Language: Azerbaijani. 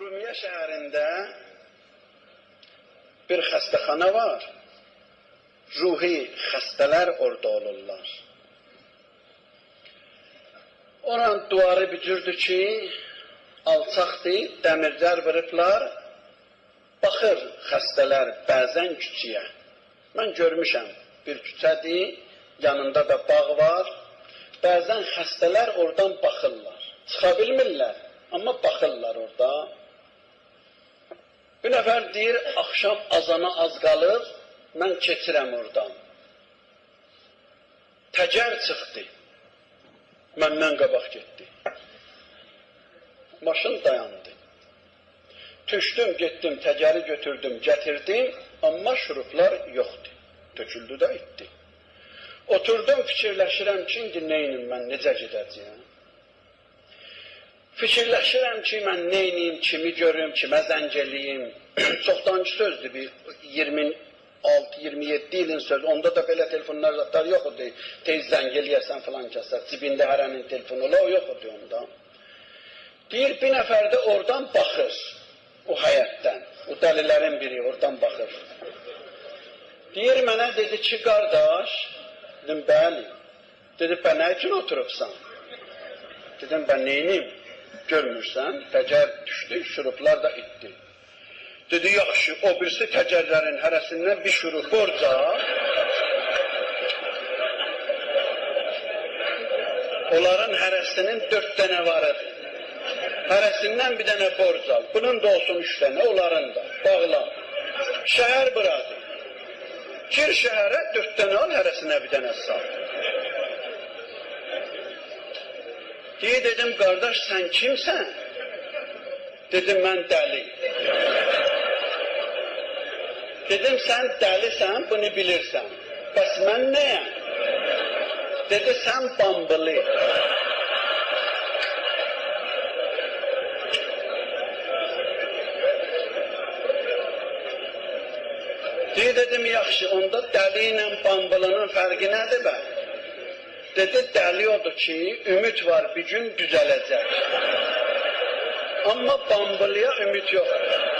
Urmiya şəhərində bir xəstəxana var. Ruhi xəstələr orada olurlar. Oranın duvarı bir cürdür ki, alçaqdır, dəmirlər vırıblar, baxır xəstələr bəzən küçəyə. Mən görmüşəm, bir küçədir, yanında da bağ var. Bəzən xəstələr oradan baxırlar. Çıxa bilmirlər, amma baxırlar orada. Bir nəfər deyir, axşam azana az qalır, mən keçirəm oradan. Təcər çıxdı, məndən qabaq getdi. Maşın dayandı. Düşdüm, getdim, təcəri götürdüm, gətirdim, amma şuruplar yoxdur. Töküldü də itdi. Oturdum, fikirləşirəm ki, indi neynim mən, necə gedəcəyəm? Fikirləşirəm ki, mən neyniyim, kimi görüm, kimə zəng eləyim. Çoxdancı sözdür, bir 26-27 ilin sözü. Onda da belə telefonlar zaten yox idi. Tez zəng eləyərsən filan kəsər. Cibində hərənin telefonu ola, o yox idi onda. Deyir, bir nəfər də oradan baxır. O həyətdən. O dəlilərin biri oradan baxır. Deyir, mənə dedi ki, qardaş, dedim, bəli. Dedi, bə nə üçün oturubsan? Dedim, bə neyniyim? Görmürsən, təcər düşdü, şuruplar da itdi. Dedi, yaxşı, o birisi təcərlərin hərəsindən bir şurup borca. Onların hərəsinin 4 dənə varıdır. Hərəsindən bir dənə borc al. Bunun da olsun 3 dənə, onların da. Bağla. Şəhər buradır. Gir şəhərə 4 dənə al, hərəsinə bir dənə sal. Deyə dedim, qardaş, sən kimsən? Dedim, mən dəli. Dedim, sən dəlisən, bunu bilirsən. Bəs mən nəyəm? Dedi, sən bambılı. Deyə dedim, yaxşı, onda dəli ilə bambılının fərqi nədir bə? Dedi, dəli odur ki, ümid var, bir gün düzələcək. Amma bambılıya ümid yoxdur.